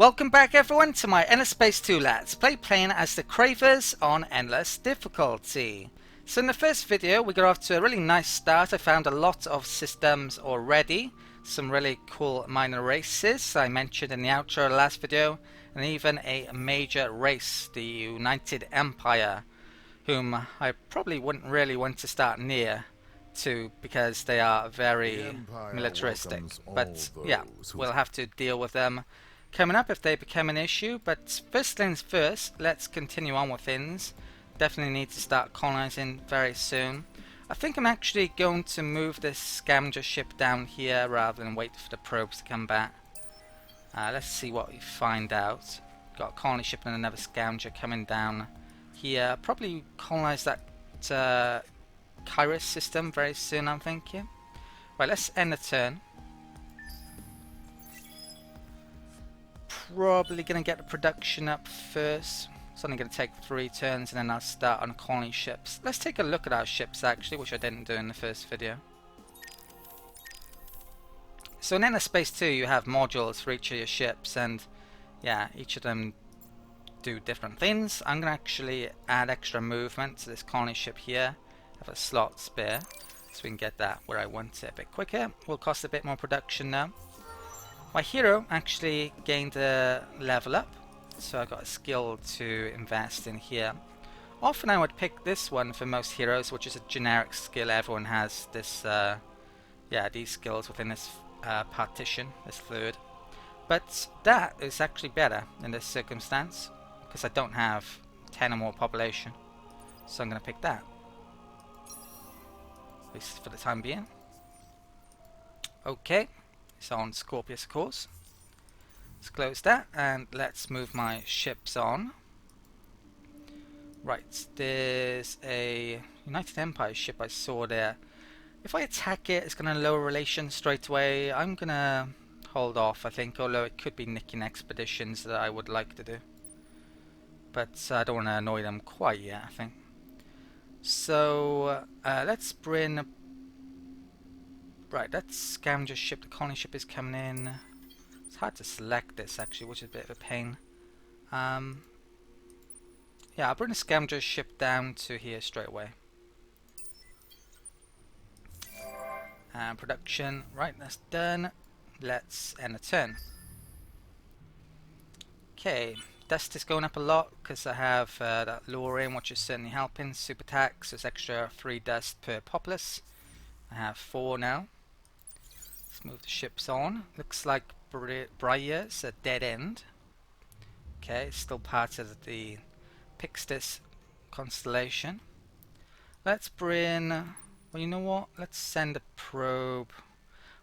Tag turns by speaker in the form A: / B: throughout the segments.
A: Welcome back everyone to my Endless Space 2 Let's Play playing as the Cravers on Endless difficulty. So in the first video we got off to a really nice start. I found a lot of systems already, some really cool minor races I mentioned in the outro of the last video, and even a major race, the United Empire, whom I probably wouldn't really want to start near to because they are very militaristic. But yeah, we'll have to deal with them coming up if they become an issue. But first things first, let's continue on with things. Definitely need to start colonizing very soon. I think I'm actually going to move this scavenger ship down here rather than wait for the probes to come back. Let's see what we find out. Got a colony ship and another scavenger coming down here. Probably colonize that Cravers system very soon, I'm thinking. Right, let's end the turn. Probably going to get the production up first. It's only going to take 3 turns and then I'll start on colony ships. Let's take a look at our ships actually, which I didn't do in the first video. So in Endless Space 2 you have modules for each of your ships, and yeah, each of them do different things. I'm going to actually add extra movement to this colony ship here. Have a slot spare so we can get that where I want it a bit quicker. Will cost a bit more production now. My hero actually gained a level up, so I got a skill to invest in here. Often I would pick this one for most heroes, which is a generic skill. Everyone has this, these skills within this partition, this third. But that is actually better in this circumstance, because I don't have 10 or more population. So I'm going to pick that, at least for the time being. Okay. So on Scorpius, of course. Let's close that and let's move my ships on. Right, there's a United Empire ship I saw there. If I attack it, it's going to lower relations straight away. I'm going to hold off, I think, although it could be nicking expeditions that I would like to do. But I don't want to annoy them quite yet, I think. So let's bring... Right, that scavenger ship, the colony ship is coming in. It's hard to select this actually, which is a bit of a pain. Yeah, I'll bring the scavenger ship down to here straight away. And production, right, that's done. Let's end the turn. Okay, dust is going up a lot because I have that lure in, which is certainly helping. Super tax, so it's extra 3 dust per populace. I have 4 now. Let's move the ships on. Looks like Briar's a dead end. Okay, it's still part of the Pixis constellation. Let's bring... Well, you know what? Let's send a probe.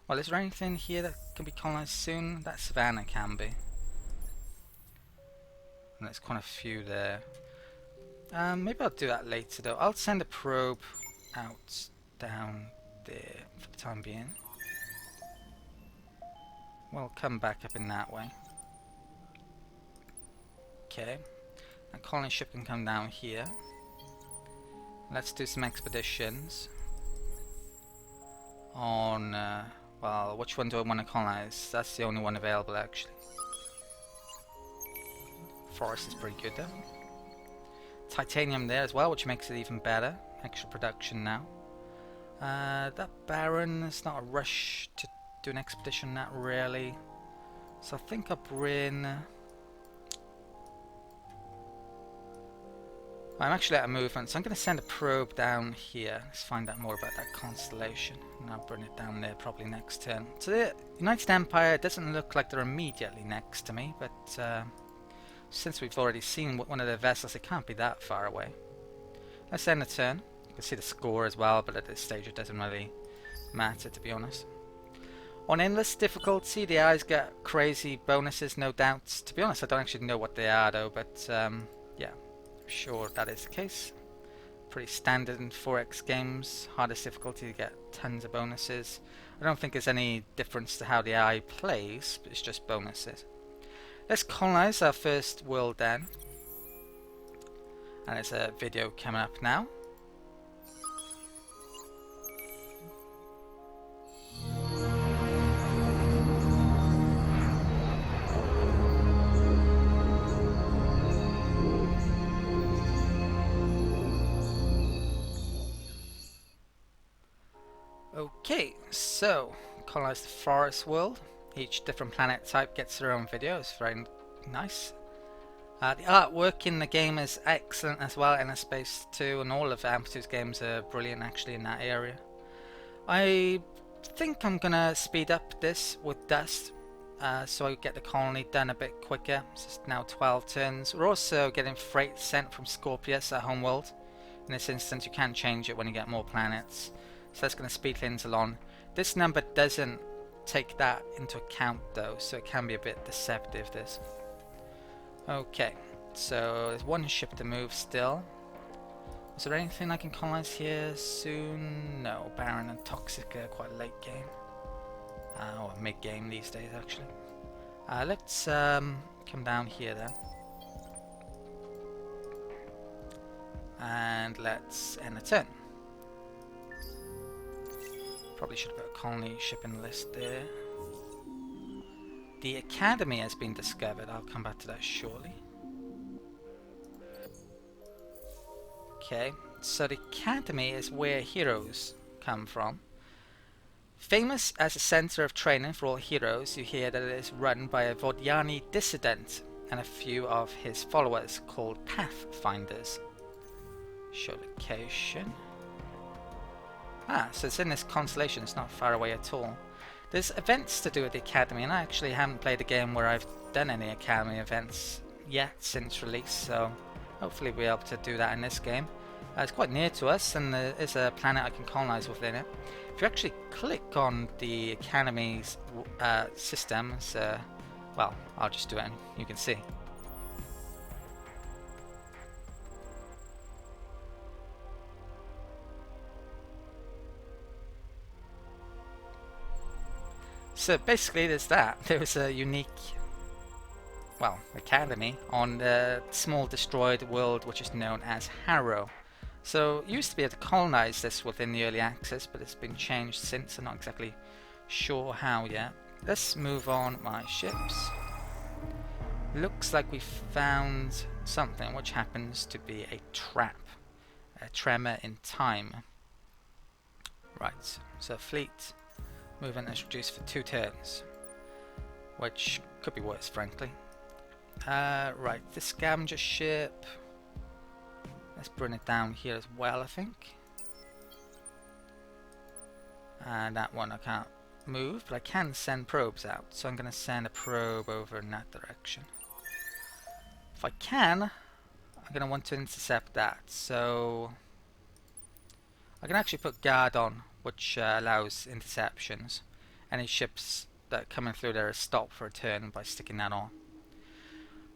A: Well, is there anything here that can be colonized soon? That Savannah can be. And there's quite a few there. Maybe I'll do that later though. I'll send a probe out down there for the time being. We'll come back up in that way. Okay, that colony ship can come down here. Let's do some expeditions on, well, which one do I want to colonize? That's the only one available actually. Forest is pretty good though. Titanium there as well, which makes it even better. Extra production now. That Baron, it's not a rush to do an expedition, not really. So I think I'll bring... I'm actually out of movement, so I'm going to send a probe down here. Let's find out more about that constellation. And I'll bring it down there probably next turn. So the United Empire doesn't look like they're immediately next to me, but since we've already seen one of their vessels, it can't be that far away. Let's end the turn. You can see the score as well, but at this stage it doesn't really matter, to be honest. On Endless difficulty, the eyes get crazy bonuses, no doubt. To be honest, I don't actually know what they are though, but yeah, I'm sure that is the case. Pretty standard in 4X games, hardest difficulty to get tons of bonuses. I don't think there's any difference to how the eye plays, but it's just bonuses. Let's colonize our first world then. And there's a video coming up now. Okay, so colonize the forest world. Each different planet type gets their own video. It's very nice. The artwork in the game is excellent as well. Inner Space 2 and all of Amplitude's games are brilliant actually in that area. I think I'm gonna speed up this with Dust, so I get the colony done a bit quicker. It's now 12 turns. We're also getting freight sent from Scorpius, our homeworld. In this instance, you can change it when you get more planets, so that's going to speed things along. This number doesn't take that into account though, so it can be a bit deceptive, this. Okay, so there's one ship to move still. Is there anything I can colonize here soon? No, Barren and Toxic are quite late game. Or mid game these days actually. Let's come down here then. And let's end the turn. Probably should put a colony ship in the list there. The Academy has been discovered. I'll come back to that shortly. Okay, so the Academy is where heroes come from. Famous as a center of training for all heroes, you hear that it is run by a Vodiani dissident and a few of his followers called Pathfinders. Show location. So it's in this constellation, it's not far away at all. There's events to do with the Academy, and I actually haven't played a game where I've done any Academy events yet since release, so hopefully we'll be able to do that in this game. It's quite near to us, and there is a planet I can colonize within it. If you actually click on the Academy's systems, well, I'll just do it and you can see. So basically there's that. There was a unique, well, academy on the small destroyed world which is known as Harrow. So you used to be able to colonize this within the early access, but it's been changed since. I'm not exactly sure how yet. Let's move on my ships. Looks like we found something which happens to be a trap. A tremor in time. Right, so fleet. Movement is reduced for 2 turns, which could be worse, frankly. Right, this scavenger ship. Let's bring it down here as well, I think. And that one I can't move, but I can send probes out, so I'm going to send a probe over in that direction. If I can, I'm going to want to intercept that, so I can actually put guard on, which allows interceptions. Any ships that are coming through there are stopped for a turn by sticking that on.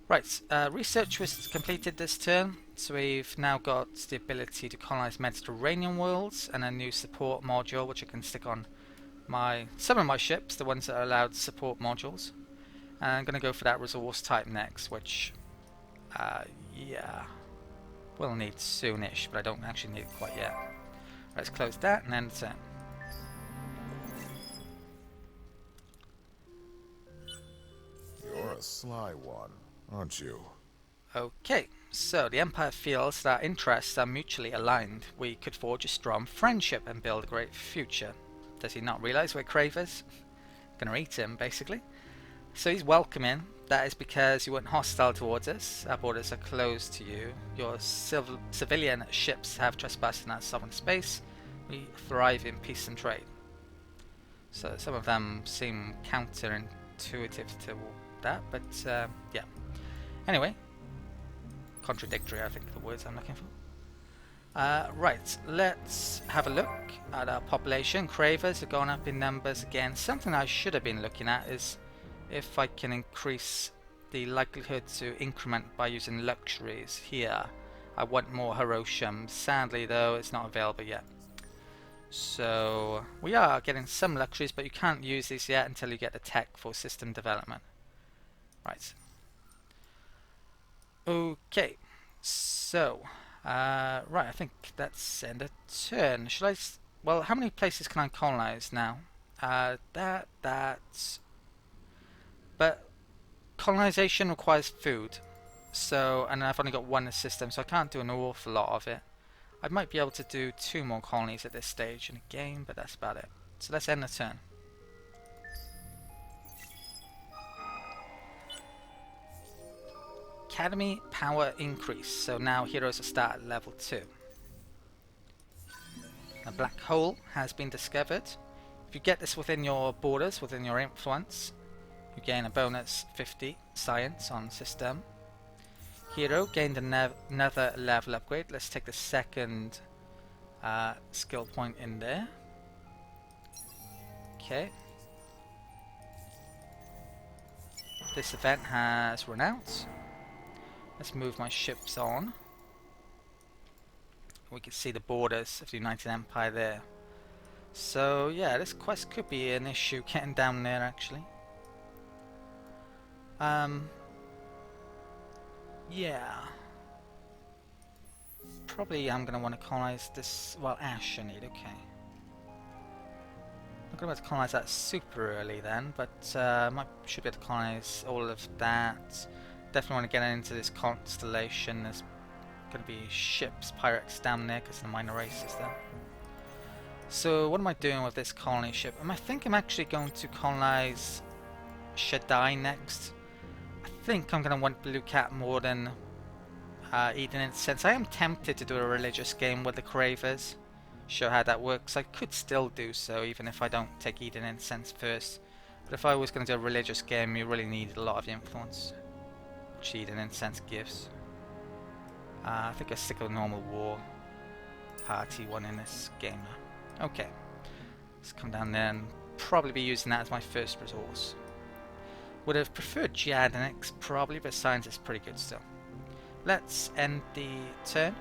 A: Right, research was completed this turn, so we've now got the ability to colonize Mediterranean worlds and a new support module which I can stick on some of my ships, the ones that are allowed support modules. And I'm going to go for that resource type next, which, yeah, we'll need soonish, but I don't actually need it quite yet. Let's close that and end the turn.
B: You're a sly one, aren't you?
A: Okay, so the Empire feels that our interests are mutually aligned. We could forge a strong friendship and build a great future. Does he not realize we're Cravers? Gonna eat him, basically. So he's welcoming. That is because you weren't hostile towards us. Our borders are closed to you. Your civilian ships have trespassed in our sovereign space. We thrive in peace and trade. So some of them seem counterintuitive to that, but yeah. Anyway, contradictory, I think the words I'm looking for. Right, let's have a look at our population. Cravers have gone up in numbers again. Something I should have been looking at is if I can increase the likelihood to increment by using luxuries here. I want more Hiroshima. Sadly though, it's not available yet. So we are getting some luxuries, but you can't use these yet until you get the tech for system development. Right. Okay. So, right, I think that's end a turn. Should I? Well, how many places can I colonize now? But colonization requires food. So, and I've only got one system, so I can't do an awful lot of it. I might be able to do 2 more colonies at this stage in the game, but that's about it. So let's end the turn. Academy power increase. So now heroes will start at level 2. A black hole has been discovered. If you get this within your borders, within your influence, you gain a bonus 50 science on system. Hero gained another level upgrade. Let's take the second skill point in there. Okay. This event has run out. Let's move my ships on. We can see the borders of the United Empire there. So yeah, this quest could be an issue getting down there actually. Yeah. Probably I'm going to want to colonize this, well, Ash I need, okay. I'm going to have to colonize that super early then, but should be able to colonize all of that. Definitely want to get into this constellation. There's going to be ships, pirates down there because of the minor races there. So what am I doing with this colony ship? I think I'm actually going to colonize Shaddai next. I think I'm going to want Blue Cat more than Eden Incense. I am tempted to do a religious game with the Cravers. Show how that works. I could still do so even if I don't take Eden Incense first. But if I was going to do a religious game, you really need a lot of influence, which Eden Incense gives. I think I stick with normal war party one in this game. Okay, let's come down there and probably be using that as my first resource. Would have preferred Giadenics probably, but science is pretty good still. Let's end the turn.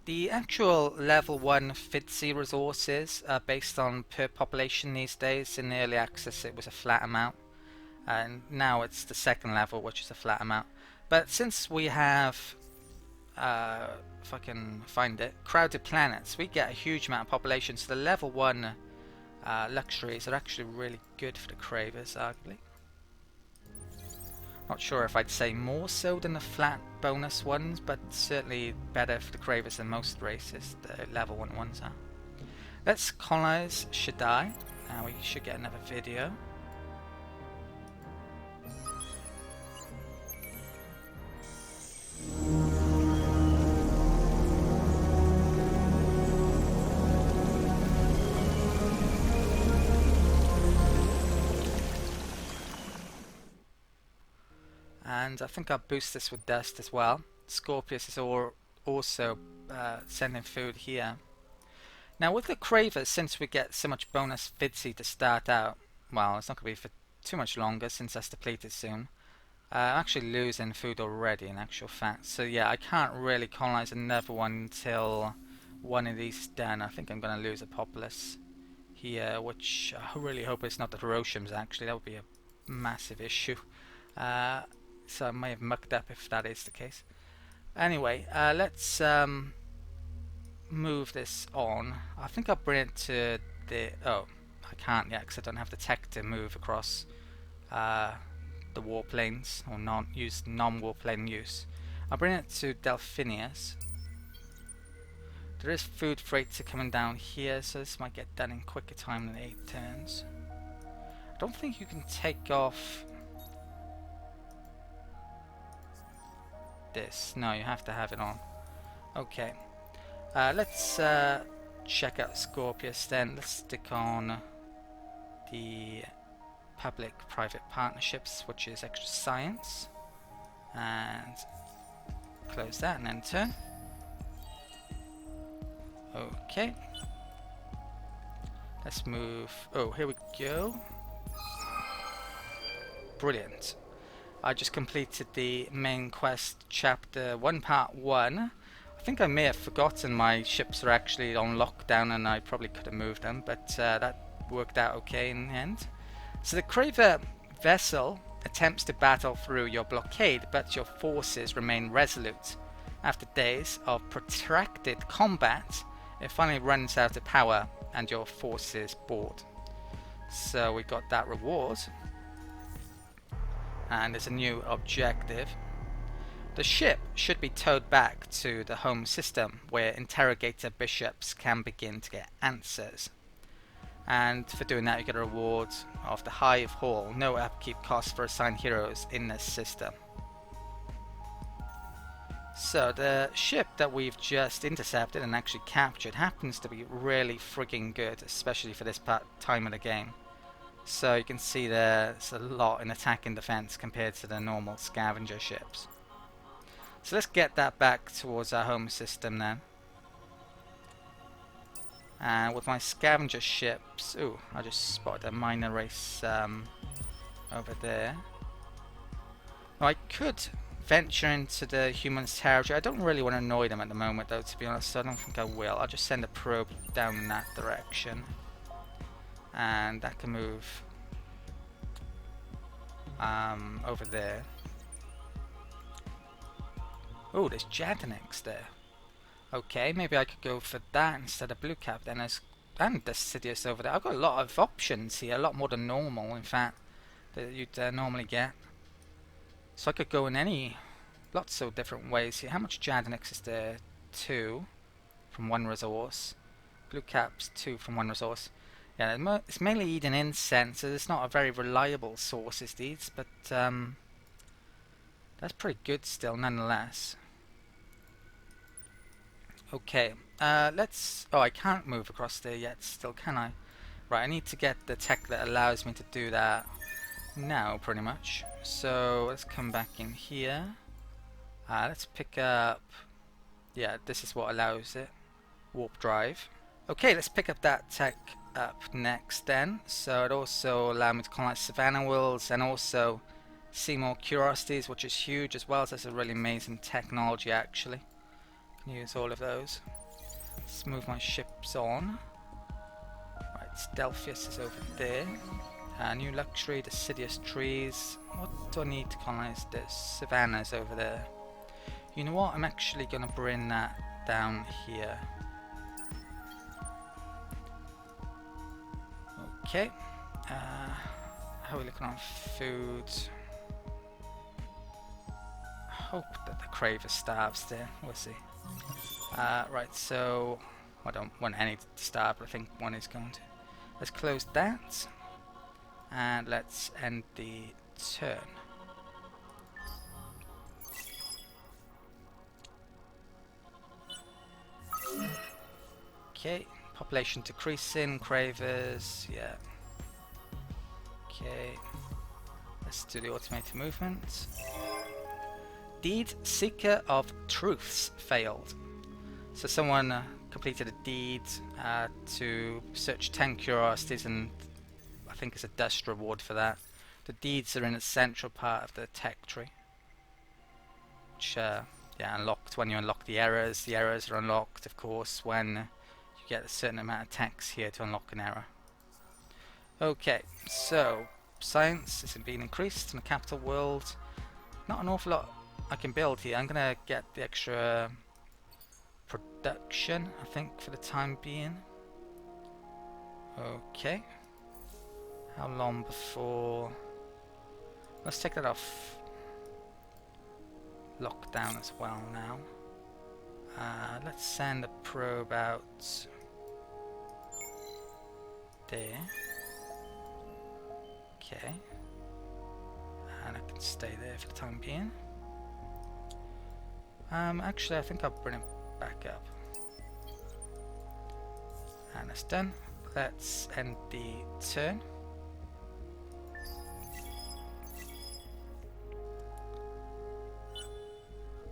A: The actual level 1 FTSE resources are based on per population these days. In the early access it was a flat amount, and now it's the second level which is a flat amount. But since we have, if I can find it, crowded planets, we get a huge amount of population, so the level 1 luxuries are actually really good for the Cravers, arguably. Not sure if I'd say more so than the flat bonus ones, but certainly better for the Cravers than most races, the level 1 ones are. Let's colonize Shaddai. Now we should get another video. And I think I'll boost this with dust as well. Scorpius is also sending food here. Now with the Cravers, since we get so much bonus FTSE to start out, well, it's not going to be for too much longer since that's depleted soon. I'm actually losing food already in actual fact. So yeah, I can't really colonize another one until one of these is done. I think I'm going to lose a populace here, which I really hope it's not the Hiroshimans actually. That would be a massive issue. So I may have mucked up if that is the case. Anyway, let's move this on. I think I'll bring it to the... Oh, I can't yet because I don't have the tech to move across the warplanes, or use non-warplane use. I'll bring it to Delphinius. There is food freights coming down here, so this might get done in quicker time than 8 turns. I don't think you can take off this. No, you have to have it on. Okay. Let's check out Scorpius then. Let's stick on the public-private partnerships, which is extra science. And close that and then turn. Okay. Let's move. Oh, here we go. Brilliant. I just completed the main quest chapter 1 part 1. I think I may have forgotten my ships are actually on lockdown and I probably could have moved them, but that worked out okay in the end. So the Craver vessel attempts to battle through your blockade, but your forces remain resolute. After days of protracted combat, it finally runs out of power and your forces board. So we got that reward. And there's a new objective. The ship should be towed back to the home system where interrogator bishops can begin to get answers. And for doing that you get a reward of the Hive Hall, no upkeep cost for assigned heroes in this system. So the ship that we've just intercepted and actually captured happens to be really frigging good, especially for this time of the game. So you can see there's a lot in attack and defense compared to the normal scavenger ships. So let's get that back towards our home system then. And with my scavenger ships, ooh, I just spotted a minor race over there. Now I could venture into the humans' territory. I don't really want to annoy them at the moment though, to be honest, so I don't think I will. I'll just send a probe down in that direction. And that can move over there. Oh, there's Jadanics there. Okay, maybe I could go for that instead of Blue Cap then. And the Sidious over there. I've got a lot of options here, a lot more than normal in fact, that you'd normally get. So I could go in lots of different ways here. How much Jadanics is there? 2 from 1 resource. Blue Caps 2 from 1 resource. Yeah, it's mainly Eden Incense, so it's not a very reliable source, is these, but that's pretty good still nonetheless. Okay, let's... Oh, I can't move across there yet still, can I? Right, I need to get the tech that allows me to do that now, pretty much. So, let's come back in here. Let's pick up... Yeah, this is what allows it. Warp drive. Okay, let's pick up that tech up next then. So, it also allows me to colonize Savannah Worlds and also see more curiosities, which is huge as well. So, that's a really amazing technology actually. Use all of those. Let's move my ships on. Right, Delphius is over there. New luxury, deciduous trees. What do I need to colonize? There's savannas over there. You know what? I'm actually going to bring that down here. Okay. How are we looking on food? I hope that the Cravers starves there. We'll see. Right, so I don't want any to starve, but I think one is going to. Let's close that. And let's end the turn. Okay, population decreasing, Cravers, yeah. Okay, let's do the automated movement. Deed Seeker of Truths failed. So someone completed a deed to search 10 curiosities, and I think it's a dust reward for that. The deeds are in the central part of the tech tree, which yeah, unlocked when you unlock the errors. The errors are unlocked, of course, when you get a certain amount of techs here to unlock an error. Okay, so science is being increased in the capital world. Not an awful lot I can build here. I'm gonna get the extra production, I think, for the time being. Okay. How long before... Let's take that off lockdown as well now. Let's send a probe out there. Okay. And I can stay there for the time being. Actually, I think I'll bring it back up. And that's done. Let's end the turn.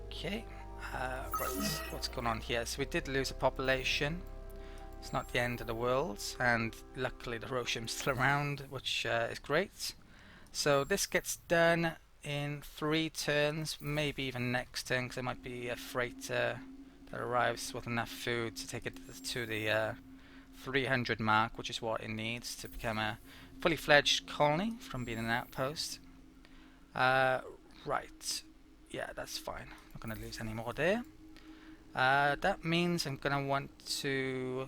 A: Okay, right, what's going on here? So we did lose a population. It's not the end of the world, and luckily the Rosham's still around, which is great. So this gets done in 3 turns, maybe even next turn, because there might be a freighter that arrives with enough food to take it to the 300 mark, which is what it needs to become a fully fledged colony from being an outpost. Right, yeah, that's fine. Not going to lose any more there. That means I'm going to want to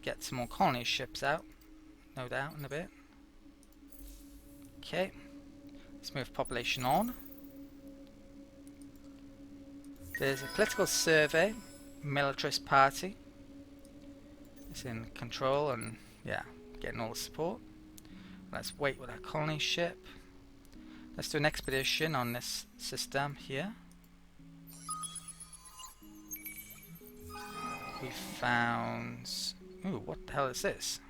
A: get some more colony ships out, no doubt, in a bit. Okay, let's move population on. There's a political survey, militarist party. It's in control and yeah, getting all the support. Let's wait with our colony ship. Let's do an expedition on this system here. We found... Ooh, what the hell is this?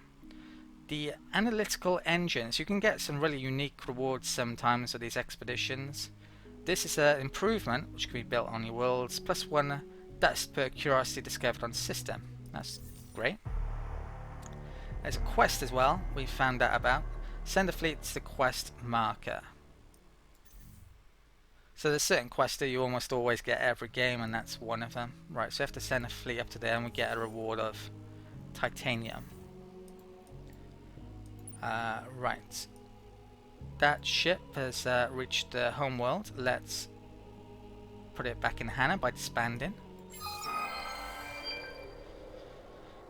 A: The analytical engines. You can get some really unique rewards sometimes with these expeditions. This is an improvement which can be built on your worlds, +1 dust per curiosity discovered on system. That's great. There's a quest as well we found out about. Send a fleet to the quest marker. So there's certain quests that you almost always get every game, and that's one of them. Right, so you have to send a fleet up to there and we get a reward of titanium. Right. That ship has reached the homeworld. Let's put it back in Hannah by disbanding.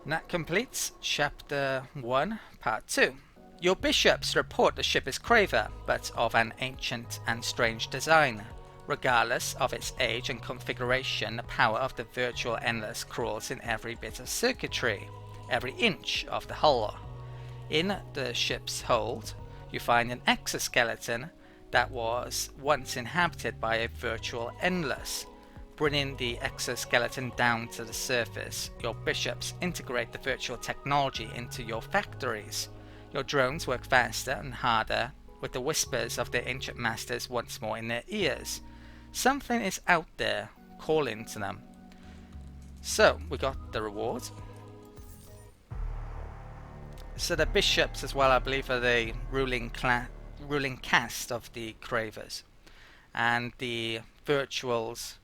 A: And that completes Chapter 1, Part 2. Your bishops report the ship is Craver, but of an ancient and strange design. Regardless of its age and configuration, the power of the virtual endless crawls in every bit of circuitry, every inch of the hull. In the ship's hold, you find an exoskeleton that was once inhabited by a virtual endless. Bringing the exoskeleton down to the surface, your bishops integrate the virtual technology into your factories. Your drones work faster and harder, with the whispers of their ancient masters once more in their ears. Something is out there, calling to them. So, we got the reward. So the bishops as well, I believe, are the ruling caste of the Cravers. And the virtuals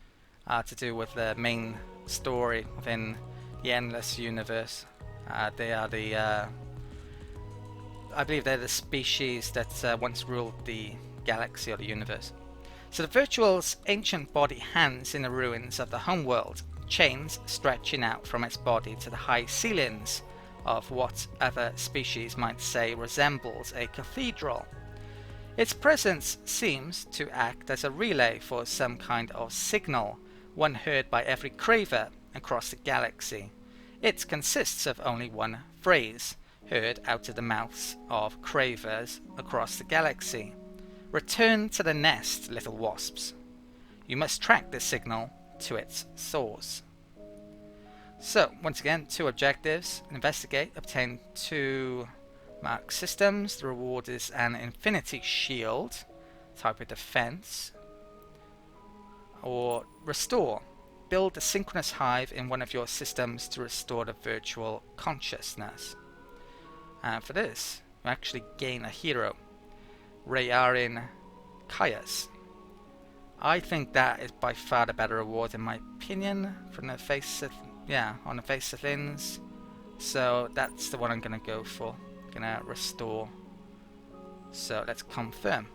A: are to do with the main story within the Endless Universe. They are the... I believe they're the species that once ruled the galaxy or the universe. So the virtual's ancient body hangs in the ruins of the homeworld, chains stretching out from its body to the high ceilings of what other species might say resembles a cathedral. Its presence seems to act as a relay for some kind of signal, one heard by every Craver across the galaxy. It consists of only one phrase, heard out of the mouths of Cravers across the galaxy. Return to the nest, little wasps. You must track this signal to its source. So, once again, 2 objectives. Investigate, obtain 2 mark systems. The reward is an infinity shield, type of defense. Or restore. Build a synchronous hive in one of your systems to restore the virtual consciousness. And for this, you actually gain a hero, Rayarin Caius. I think that is by far the better reward in my opinion, from the face of, on the face of things. So that's the one I'm going to go for. Gonna restore. So let's confirm.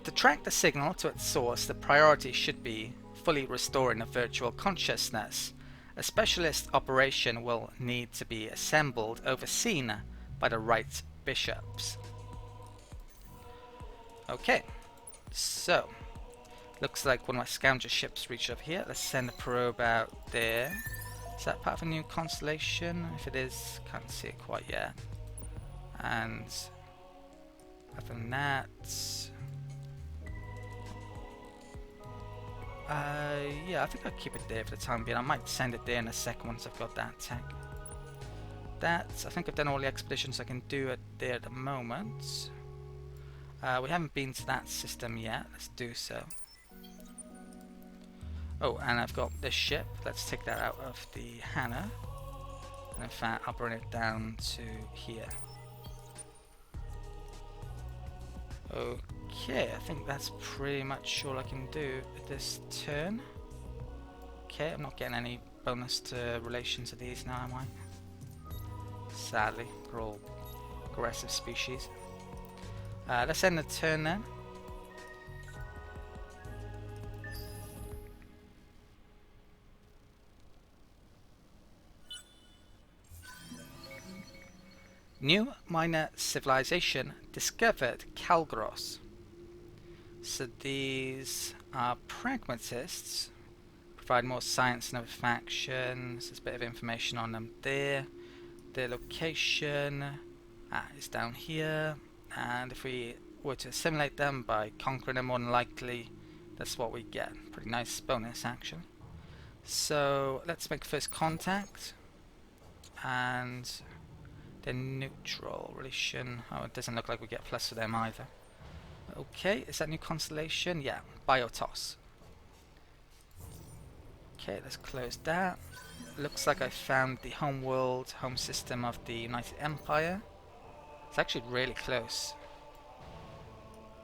A: To track the signal to its source, the priority should be fully restoring the virtual consciousness. A specialist operation will need to be assembled, overseen by the right bishops. Okay, so looks like one of my scoundrel ships reached over here. Let's send the probe out there. Is that part of a new constellation? If it is, can't see it quite yet. And other than that, yeah, I think I'll keep it there for the time being. I might send it there in a second once I've got that tech. I think I've done all the expeditions I can do it there at the moment. We haven't been to that system yet. Let's do so. Oh, and I've got this ship. Let's take that out of the Hannah. And in fact, I'll bring it down to here. Okay, I think that's pretty much all I can do this turn. Okay, I'm not getting any bonus to relation to these now, am I? Sadly, they're all aggressive species. Let's end the turn then. New minor civilization discovered, Calgros. So these Our pragmatists provide more science and other factions. There's a bit of information on them there. Their location is down here, and if we were to assimilate them by conquering them, more than likely that's what we get. Pretty nice bonus action. So let's make first contact, and they're neutral relation. Oh, it doesn't look like we get plus for them either. Okay, is that new constellation? Yeah, Biotos. Okay, let's close that. Looks like I found the home world, home system of the United Empire. It's actually really close.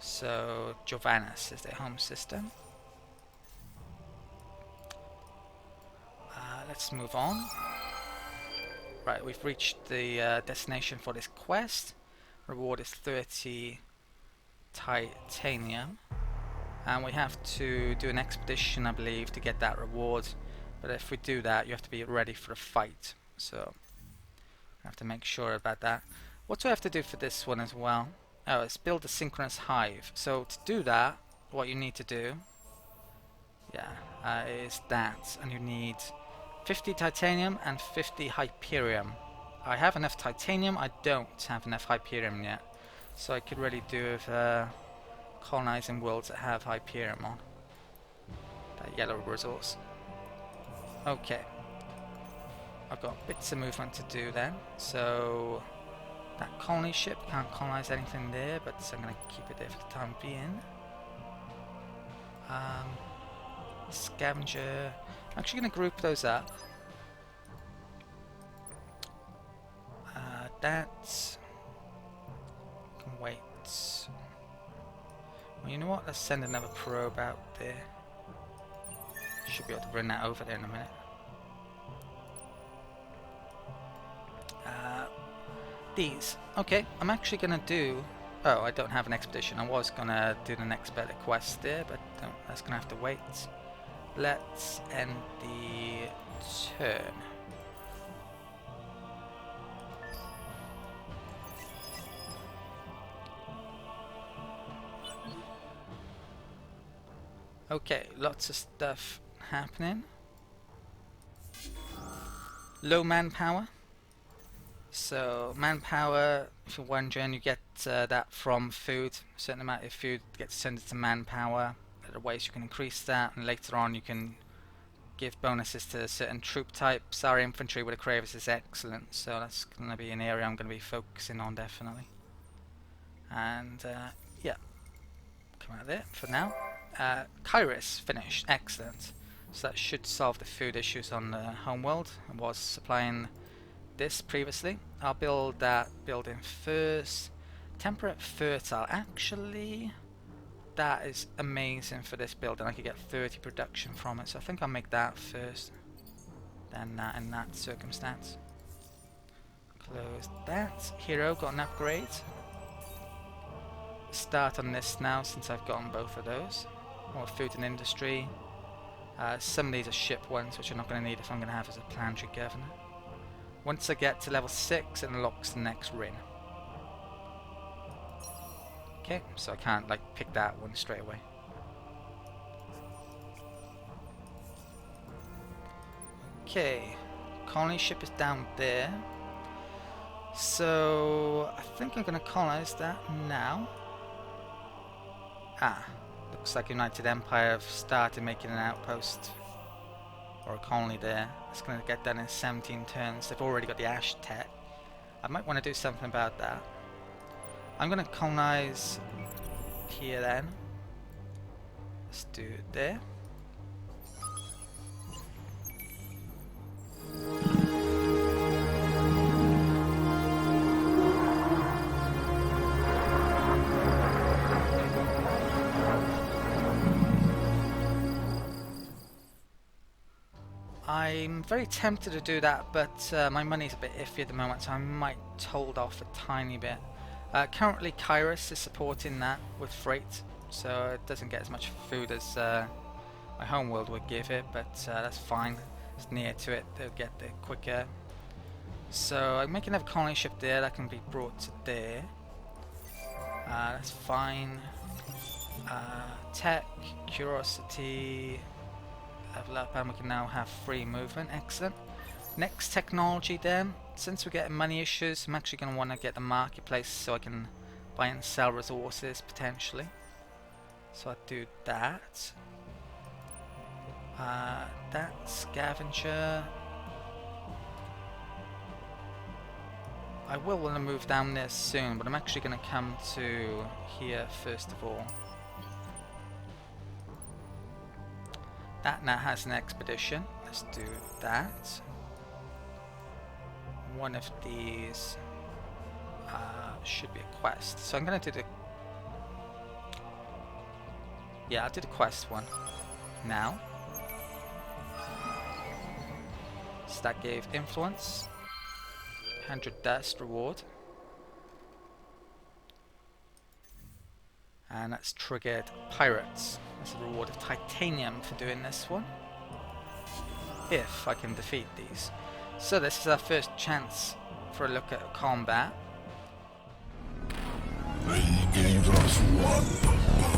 A: So, Giovannis is their home system. Let's move on. Right, we've reached the destination for this quest. Reward is 30 titanium. And we have to do an expedition, I believe, to get that reward. But if we do that, you have to be ready for a fight. So, I have to make sure about that. What do I have to do for this one as well? Oh, it's build a synchronous hive. So, to do that, what you need to do, is that. And you need 50 titanium and 50 hyperium. I have enough titanium, I don't have enough hyperium yet. So, I could really do with colonizing worlds that have hyperium on. That yellow resource. Okay. I've got bits of movement to do then. So that colony ship can't colonize anything there, but I'm going to keep it there for the time being. Scavenger. I'm actually going to group those up. That can wait. Well, you know what? Let's send another probe out there. Should be able to bring that over there in a minute. These. Okay, I'm actually going to do... Oh, I don't have an expedition. I was going to do the next bit of quest there, but that's going to have to wait. Let's end the turn. Okay, lots of stuff happening. Low manpower. So manpower, if you're wondering, you get that from food. A certain amount of food gets turned into manpower. There are ways you can increase that, and later on you can give bonuses to certain troop types. Our infantry with the Cravers is excellent, so that's going to be an area I'm going to be focusing on definitely. And yeah, come out of there for now. Cravers finished, excellent. So that should solve the food issues on the homeworld. I was supplying this previously. I'll build that building first. Temperate fertile. Actually, that is amazing for this building. I could get 30 production from it, so I think I'll make that first. Then that in that circumstance. Close that. Hero got an upgrade. Start on this now since I've gotten both of those. More food and industry. Some of these are ship ones, which I'm not going to need if I'm going to have as a planetary governor. Once I get to level 6, it unlocks the next ring. Okay, so I can't like pick that one straight away. Okay, colony ship is down there. So I think I'm going to colonize that now. Looks like United Empire have started making an outpost or a colony there. It's going to get done in 17 turns. They've already got the Ash Tech. I might want to do something about that. I'm going to colonize here then. Let's do it there. I'm very tempted to do that, but my money's a bit iffy at the moment, so I might hold off a tiny bit. Currently, Cravers is supporting that with freight, so it doesn't get as much food as my homeworld would give it, but that's fine. It's near to it, they'll get there quicker. So I'm making another colony ship there that can be brought to there. That's fine. Tech, curiosity, level up, and we can now have free movement. Excellent. Next technology then. Since we're getting money issues, I'm actually going to want to get the marketplace so I can buy and sell resources potentially. So I'll do that. That scavenger. I will want to move down there soon, but I'm actually going to come to here first of all. That now has an expedition. Let's do that. One of these should be a quest. So I'm going to do the... Yeah, I'll do the quest one now. So that gave influence. 100 dust reward. And that's triggered pirates. That's a reward of titanium for doing this one. If I can defeat these. So this is our first chance for a look at combat.
C: They gave us one.